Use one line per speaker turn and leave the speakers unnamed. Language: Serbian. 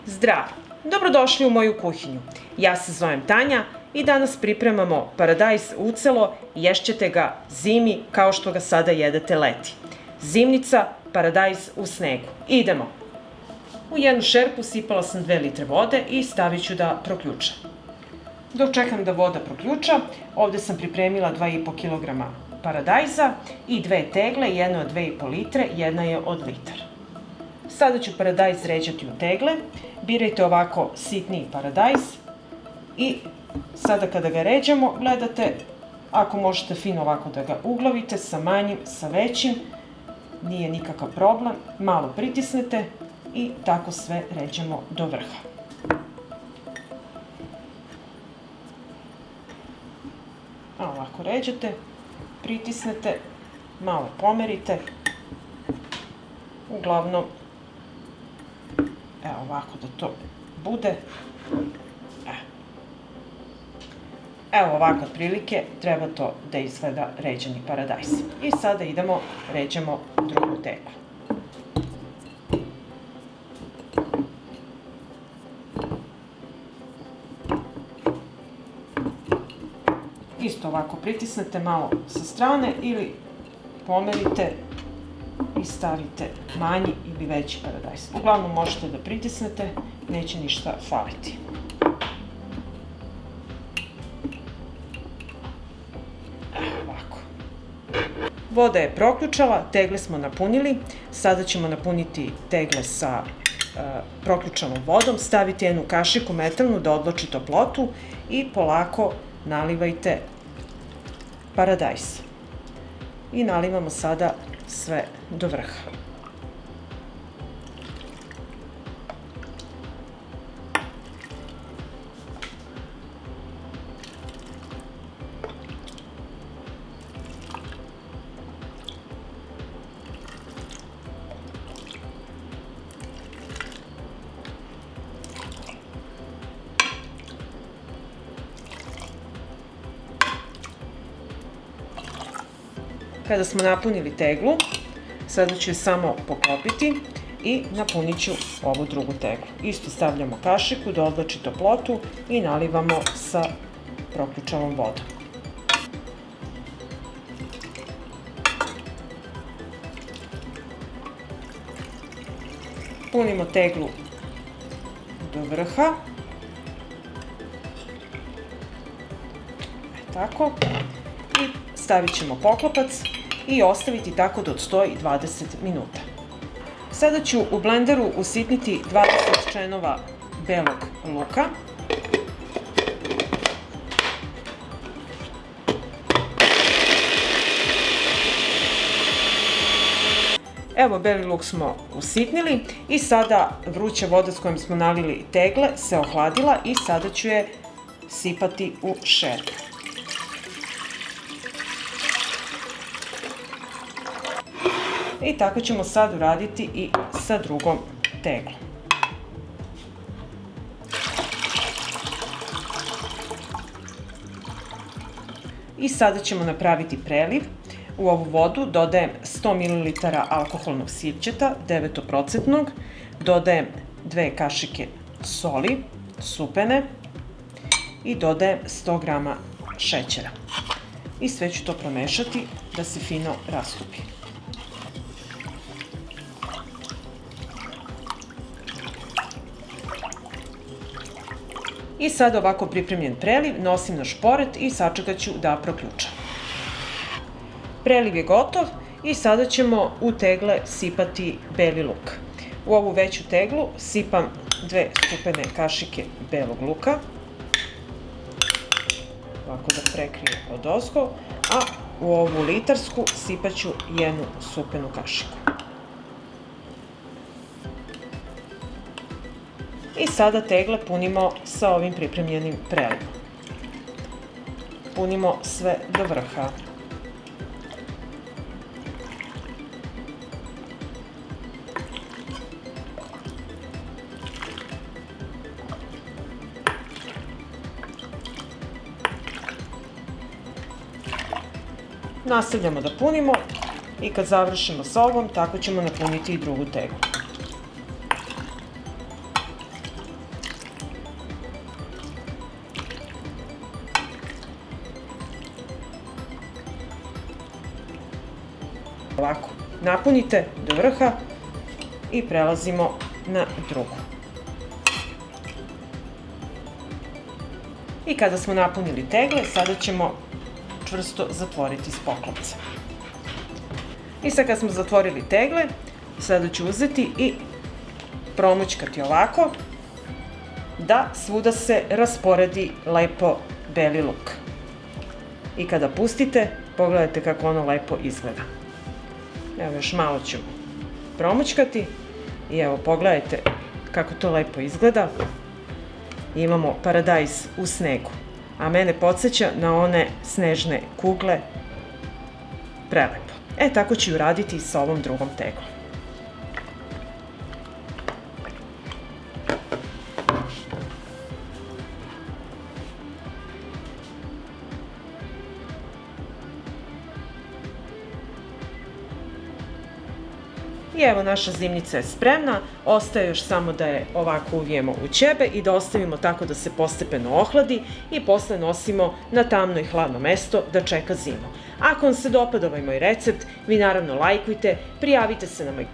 Zdravo! Dobrodošli u moju kuhinju. Ja se zovem Tanja i danas pripremamo paradajz ucelo i ješćete ga zimi kao što ga sada jedete leti. Zimnica, paradajz u snegu. Idemo! U jednu šerpu sipala sam 2 litre vode i stavit ću da proključa. Dok čekam da voda proključa, ovde sam pripremila 2,5 kg paradajza i 2 tegle, jedna od 2,5 litre, jedna je od litar. Sada ću paradajz ređati u tegle, birajte ovako sitniji paradajz i sada kada ga ređamo, gledate, ako možete fino ovako da ga uglavite, sa manjim, sa većim, nije nikakav problem, malo pritisnete i tako sve ređamo do vrha. Ovako ređete, pritisnete, malo pomerite, uglavnom, evo ovako da to bude, evo ovako otprilike treba to da izgleda ređeni paradajz. I sada idemo, ređemo drugu teglu. Isto ovako pritisnete malo sa strane ili pomerite i stavite manji ili veći paradajz. Uglavnom možete da pritisnete, neće ništa faliti. Ovako. Voda je proključala, tegle smo napunili. Sada ćemo napuniti tegle sa proključanom vodom. Stavite jednu kašiku metalnu da odloči toplotu i polako nalivajte paradajz. I nalivamo sada sve do vrha. Kada smo napunili teglu, sada ću je samo poklopiti i napunit ću ovu drugu teglu. Isto stavljamo kašiku da odloči toplotu i nalivamo sa proključanom vodom. Punimo teglu do vrha. Tako. I stavit ćemo poklopac i ostaviti tako da odstoji 20 minuta. Sada ću u blenderu usitniti 20 čenova belog luka. Evo, beli luk smo usitnili i sada vruća voda s kojom smo nalili tegle se ohladila i sada ću je sipati u šerpu. I tako ćemo sad uraditi i sa drugom teglom. I sada ćemo napraviti preliv. U ovu vodu dodajem 100 ml alkoholnog sirćeta, 9%, dodajem 2 kašike soli, supene i dodajem 100 g šećera. I sve ću to promešati da se fino rastopi. I sad ovako pripremljen preliv nosim na šporet i sačekat ću da proključa. Preliv je gotov i sada ćemo u tegle sipati beli luk. U ovu veću teglu sipam 2 supene kašike belog luka. Ovako da prekrijem odozgo, a u ovu litarsku sipat ću 1 supenu kašiku. I sada tegle punimo sa ovim pripremljenim prelivom. Punimo sve do vrha. Nastavljamo da punimo i kad završimo s ovom, tako ćemo napuniti i drugu teglu. Ovako, napunite do vrha i prelazimo na drugu. I kada smo napunili tegle, sada ćemo čvrsto zatvoriti s poklopcem. I sad kad smo zatvorili tegle, sada ću uzeti i promućkati ovako da svuda se rasporedi lepo beli luk. I kada pustite, pogledajte kako ono lepo izgleda. Evo još malo ću promućkati i evo pogledajte kako to lepo izgleda. Imamo paradajz u snegu, a mene podsjeća na one snežne kugle. Prelepo. Tako ću uraditi i sa ovom drugom teglom. I evo naša zimnica je spremna, ostaje još samo da je ovako uvijemo u ćebe i da ostavimo tako da se postepeno ohladi i posle nosimo na tamno i hladno mesto da čeka zimu. Ako vam se dopada ovaj moj recept, vi naravno lajkujte, prijavite se na moj